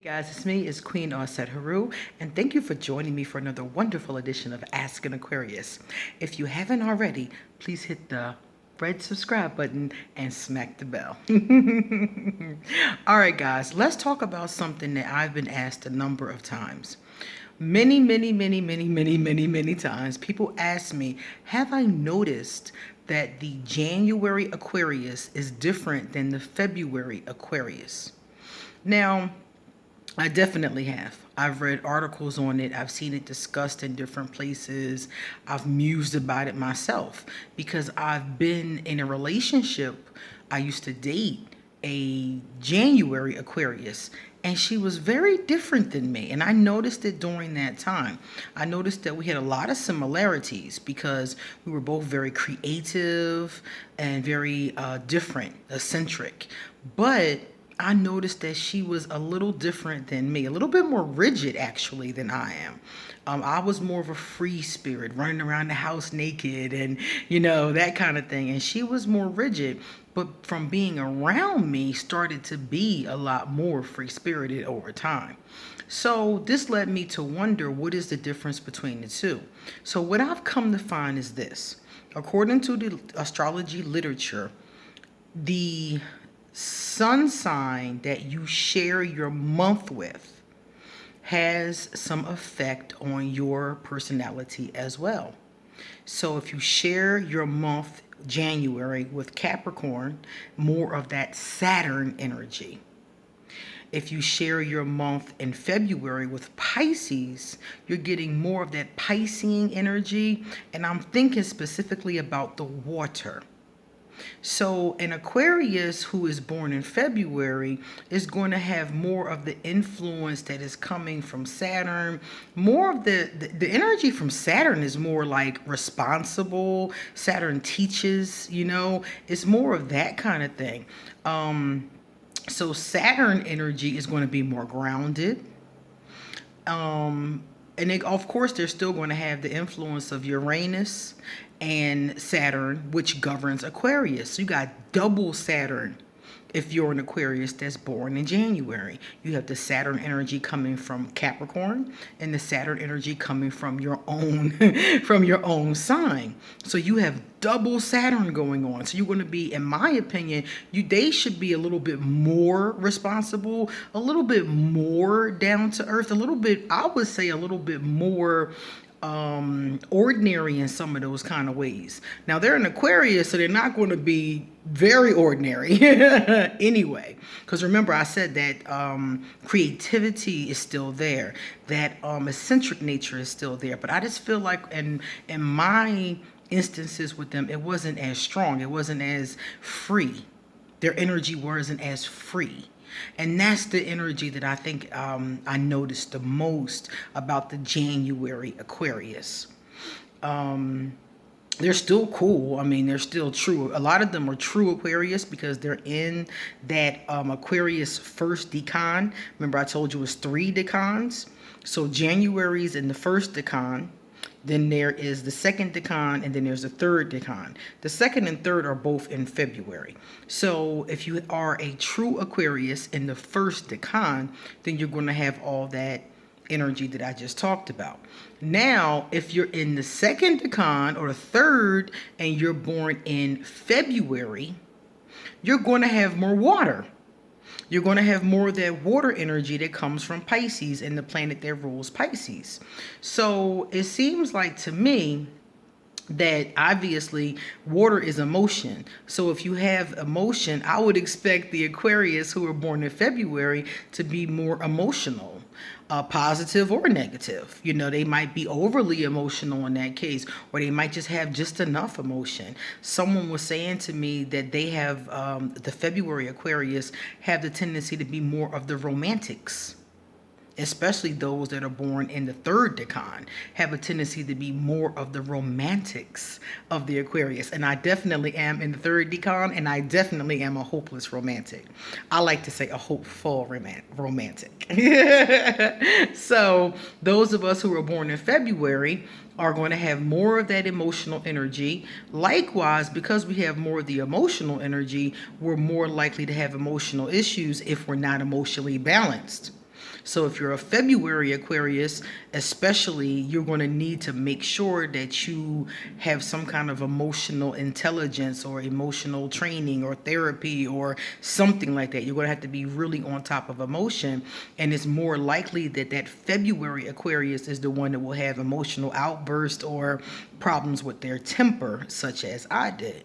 Guys, it's Queen Osset Haru, and thank you for joining me for another wonderful edition of Ask an Aquarius. If you haven't already, please hit the red subscribe button and smack the bell. All right, guys, let's talk about something that I've been asked a number of times. Many times, people ask me, have I noticed that the January Aquarius is different than the February Aquarius? Now, I definitely have. I've read articles on it. I've seen it discussed in different places. I've mused about it myself because I've been in a relationship. I used to date a January Aquarius, and she was very different than me. And I noticed it during that time. I noticed that we had a lot of similarities because we were both very creative and very different, eccentric. But I noticed that she was a little different than me, a little bit more rigid actually than I am. I was more of a free spirit, running around the house naked and, that kind of thing. And she was more rigid, but from being around me, started to be a lot more free spirited over time. So this led me to wonder, what is the difference between the two? So what I've come to find is this. According to the astrology literature, the sun sign that you share your month with has some effect on your personality as well. So if you share your month January with Capricorn, more of that Saturn energy. If you share your month in February with Pisces, you're getting more of that Piscean energy, and I'm thinking specifically about the water. So an Aquarius who is born in February is going to have more of the influence that is coming from Saturn. More of the energy from Saturn is more like responsible. Saturn teaches, it's more of that kind of thing. So Saturn energy is going to be more grounded. Of course, they're still going to have the influence of Uranus and Saturn, which governs Aquarius. So you got double Saturn if you're an Aquarius that's born in January. You have the Saturn energy coming from Capricorn and the Saturn energy coming from your own from your own sign. So you have double Saturn going on. So you're going to be, in my opinion, they should be a little bit more responsible, a little bit more down to earth, a little bit, I would say a little bit more ordinary in some of those kind of ways. Now they're an Aquarius, so they're not going to be very ordinary anyway, because remember I said that creativity is still there, that eccentric nature is still there, but I just feel like in my instances with them, it wasn't as strong, it wasn't as free, their energy wasn't as free. And that's the energy that I think I noticed the most about the January Aquarius. They're still cool. I mean, they're still true. A lot of them are true Aquarius because they're in that Aquarius first decan. Remember I told you it was 3 decans. So January's in the first decan. Then there is the second decan, and then there's the third decan. The second and third are both in February. So if you are a true Aquarius in the first decan, then you're going to have all that energy that I just talked about. Now, if you're in the second decan or the third and you're born in February, you're going to have more water. You're going to have more of that water energy that comes from Pisces and the planet that rules Pisces. So it seems like to me that obviously water is emotion. So if you have emotion, I would expect the Aquarius who are born in February to be more emotional, positive or negative. They might be overly emotional in that case, or they might just have just enough emotion. Someone was saying to me that they have, the February Aquarius have the tendency to be more of the romantics. Especially those that are born in the third decan have a tendency to be more of the romantics of the Aquarius. And I definitely am in the third decan, and I definitely am a hopeless romantic. I like to say a hopeful romantic. So those of us who are born in February are going to have more of that emotional energy. Likewise, because we have more of the emotional energy, we're more likely to have emotional issues if we're not emotionally balanced. So if you're a February Aquarius, especially, you're going to need to make sure that you have some kind of emotional intelligence or emotional training or therapy or something like that. You're going to have to be really on top of emotion. And it's more likely that that February Aquarius is the one that will have emotional outbursts or problems with their temper, such as I did.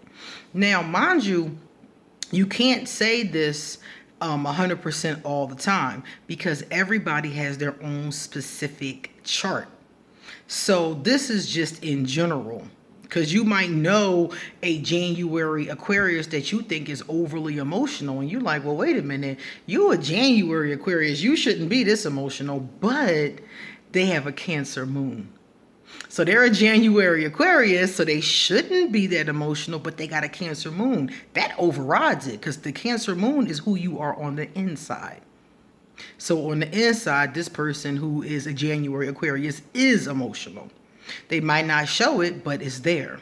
Now, mind you, you can't say this 100% all the time because everybody has their own specific chart. So this is just in general, because you might know a January Aquarius that you think is overly emotional, and you're like, well, wait a minute, you a January Aquarius, you shouldn't be this emotional, but they have a Cancer moon. So they're a January Aquarius, so they shouldn't be that emotional, but they got a Cancer moon. That overrides it, because the Cancer moon is who you are on the inside. So on the inside, this person who is a January Aquarius is emotional. They might not show it, but it's there.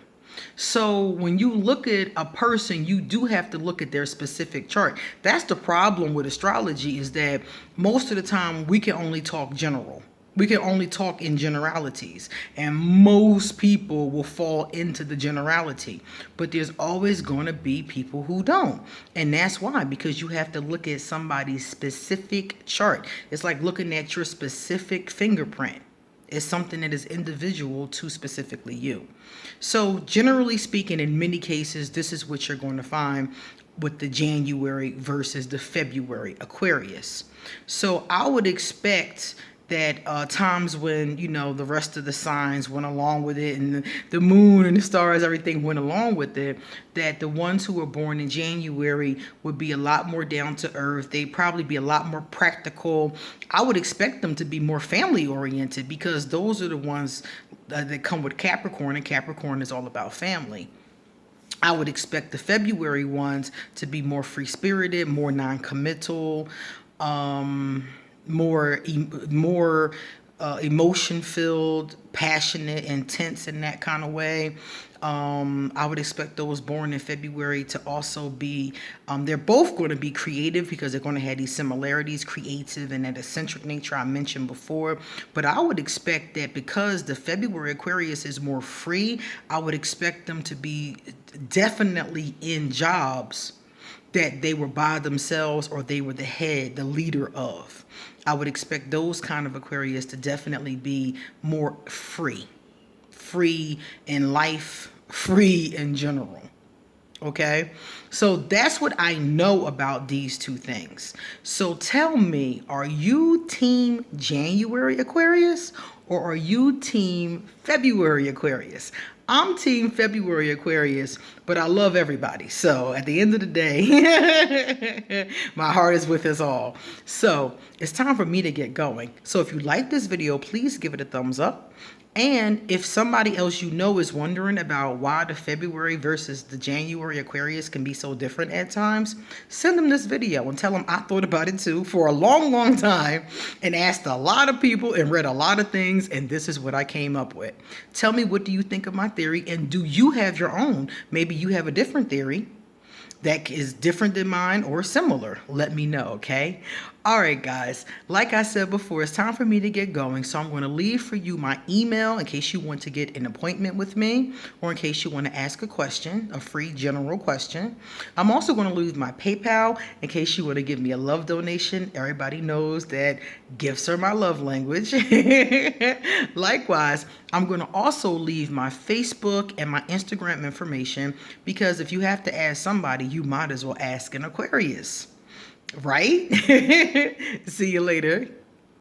So when you look at a person, you do have to look at their specific chart. That's the problem with astrology, is that most of the time we can only talk general. We can only talk in generalities, and most people will fall into the generality, but there's always going to be people who don't. And that's why, because you have to look at somebody's specific chart. It's like looking at your specific fingerprint. It's something that is individual to specifically you. So generally speaking, in many cases, this is what you're going to find with the January versus the February Aquarius. So I would expect that times when, you know, the rest of the signs went along with it, and the moon and the stars, everything went along with it, that the ones who were born in January would be a lot more down to earth. They'd probably be a lot more practical. I would expect them to be more family oriented, because those are the ones that come with Capricorn, and Capricorn is all about family. I would expect the February ones to be more free-spirited, more non-committal, more emotion-filled, passionate, intense in that kind of way. I would expect those born in February to also be, they're both going to be creative, because they're going to have these similarities, creative and that eccentric nature I mentioned before. But I would expect that because the February Aquarius is more free, I would expect them to be definitely in jobs that they were by themselves, or they were the head, the leader of. I would expect those kind of Aquarius to definitely be more free in life, free in general. Okay, so that's what I know about these two things. So tell me, are you team January Aquarius, or are you team February Aquarius? I'm team February Aquarius, but I love everybody. So at the end of the day, my heart is with us all. So it's time for me to get going. So if you like this video, please give it a thumbs up. And if somebody else you know is wondering about why the February versus the January Aquarius can be so different at times, send them this video and tell them I thought about it too for a long, long time, and asked a lot of people and read a lot of things, and this is what I came up with. Tell me, what do you think of my theory, and do you have your own? Maybe you have a different theory that is different than mine or similar. Let me know, okay? All right, guys. Like I said before, it's time for me to get going. So I'm going to leave for you my email in case you want to get an appointment with me, or in case you want to ask a question, a free general question. I'm also going to leave my PayPal in case you want to give me a love donation. Everybody knows that gifts are my love language. Likewise, I'm going to also leave my Facebook and my Instagram information, because if you have to ask somebody, you might as well ask an Aquarius. Right? See you later.